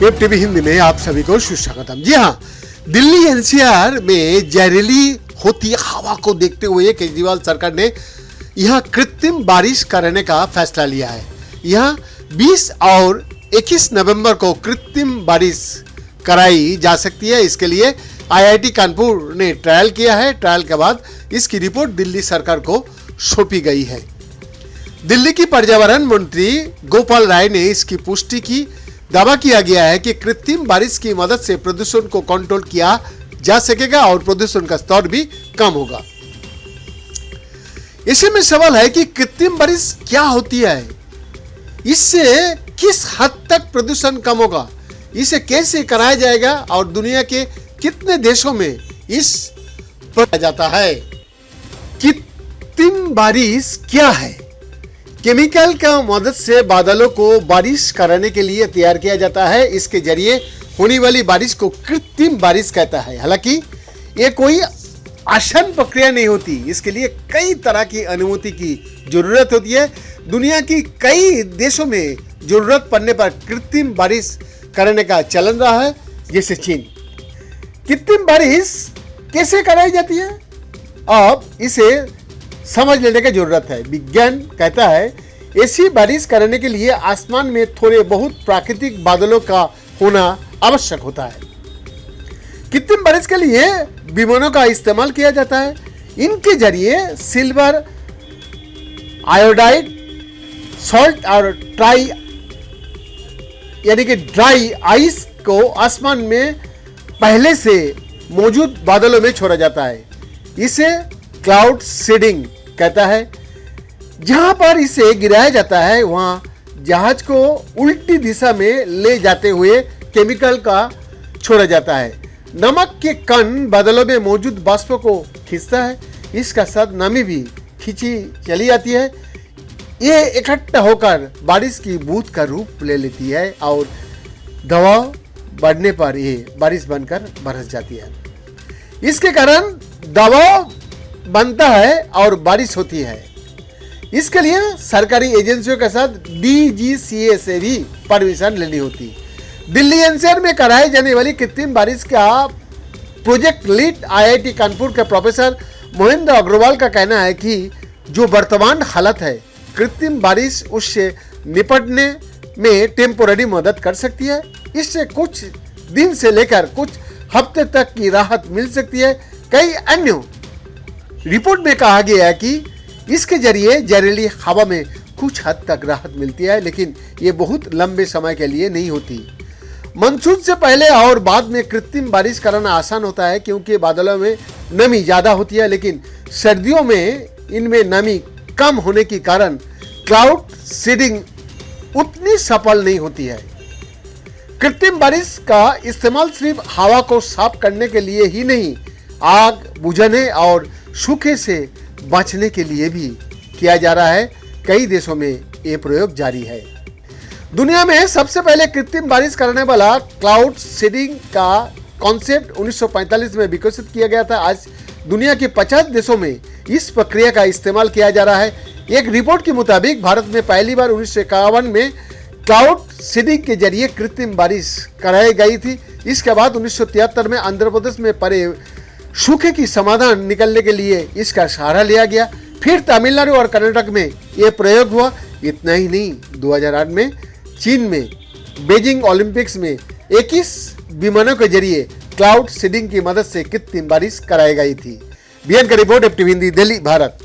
Web TV Hindi में आप सभी को सुस्वागतम। जी हाँ, दिल्ली एनसीआर में जहरीली होती हवा को देखते हुए केजरीवाल सरकार ने यहाँ कृत्रिम बारिश कराने का फैसला लिया है। यहाँ 20 और 21 नवंबर को कृत्रिम बारिश कराई जा सकती है। इसके लिए आईआईटी कानपुर ने ट्रायल किया है। ट्रायल के बाद इसकी रिपोर्ट दिल्ली सरकार को सौंपी गई है। दिल्ली की पर्यावरण मंत्री गोपाल राय ने इसकी पुष्टि की। दावा किया गया है कि कृत्रिम बारिश की मदद से प्रदूषण को कंट्रोल किया जा सकेगा और प्रदूषण का स्तर भी कम होगा। ऐसे में सवाल है कि कृत्रिम बारिश क्या होती है, इससे किस हद तक प्रदूषण कम होगा, इसे कैसे कराया जाएगा और दुनिया के कितने देशों में इस पर जाता है। कृत्रिम बारिश क्या है? केमिकल का मदद से बादलों को बारिश कराने के लिए तैयार किया जाता है। इसके जरिए होने वाली बारिश को कृत्रिम बारिश कहता है। हालांकि ये कोई आसान प्रक्रिया नहीं होती, इसके लिए कई तरह की अनुमति की जरूरत होती है। दुनिया की कई देशों में जरूरत पड़ने पर कृत्रिम बारिश कराने का चलन रहा है, जैसे चीन। कृत्रिम बारिश कैसे कराई जाती है, अब इसे समझ लेने की जरूरत है। विज्ञान कहता है ऐसी बारिश कराने के लिए आसमान में थोड़े बहुत प्राकृतिक बादलों का होना आवश्यक होता है। कृत्रिम बारिश के लिए विमानों का इस्तेमाल किया जाता है। इनके जरिए सिल्वर आयोडाइड सॉल्ट और ड्राई आइस को आसमान में पहले से मौजूद बादलों में छोड़ा जाता है। इसे क्लाउड सीडिंग कहता है। जहां पर इसे गिराया जाता है वहां जहाज को उल्टी दिशा में ले जाते हुए केमिकल का छोड़ा जाता है। नमक के कण बादलों में मौजूद वाष्प को खींचता है। इसका साथ नमी भी खींची चली जाती है। ये इकट्ठा होकर बारिश की बूंद का रूप ले लेती है और दबाव बढ़ने पर ये बारिश बनकर बरस जाती है। इसके कारण दबाव बनता है और बारिश होती है। इसके लिए सरकारी एजेंसियों के साथ डीजीसीए से भी परमिशन लेनी होती। दिल्ली एनसीआर में कराई जाने वाली कृत्रिम बारिश का प्रोजेक्ट लीड आईआईटी कानपुर के प्रोफेसर महेंद्र अग्रवाल का कहना है कि जो वर्तमान हालत है, कृत्रिम बारिश उससे निपटने में टेम्पोररी मदद कर सकती है। इससे कुछ दिन से लेकर कुछ हफ्ते तक की राहत मिल सकती है। कई अन्य रिपोर्ट में कहा गया है कि इसके जरिए जहरीली हवा में कुछ हद तक राहत मिलती है, लेकिन ये बहुत लंबे समय के लिए नहीं होती। मानसून से पहले और बाद में कृत्रिम बारिश कराना आसान होता है क्योंकि बादलों में नमी ज़्यादा होती है, लेकिन सर्दियों में इनमें नमी कम होने के कारण क्लाउड सीडिंग उतनी सफल नहीं होती है। कृत्रिम बारिश का इस्तेमाल सिर्फ हवा को साफ करने के लिए ही नहीं, आग बुझाने और सूखे से बचने के लिए भी किया जा रहा है। कई देशों में ये प्रयोग जारी है। दुनिया में सबसे पहले कृत्रिम बारिश करने वाला क्लाउड सीडिंग का कॉन्सेप्ट 1945 में विकसित किया गया था। आज दुनिया के 50 देशों में इस प्रक्रिया का इस्तेमाल किया जा रहा है। एक रिपोर्ट के मुताबिक भारत में पहली बार 1951 में क्लाउड सीडिंग के जरिए कृत्रिम बारिश कराई गई थी। इसके बाद 1973 में आंध्र प्रदेश में पड़े सूखे की समाधान निकलने के लिए इसका सहारा लिया गया। फिर तमिलनाडु और कर्नाटक में यह प्रयोग हुआ। इतना ही नहीं, 2008 में चीन में बीजिंग ओलंपिक्स में 21 विमानों के जरिए क्लाउड सीडिंग की मदद से कृत्रिम बारिश कराई गई थी। बीएन का report, F TV Hindi, Delhi, Bharat.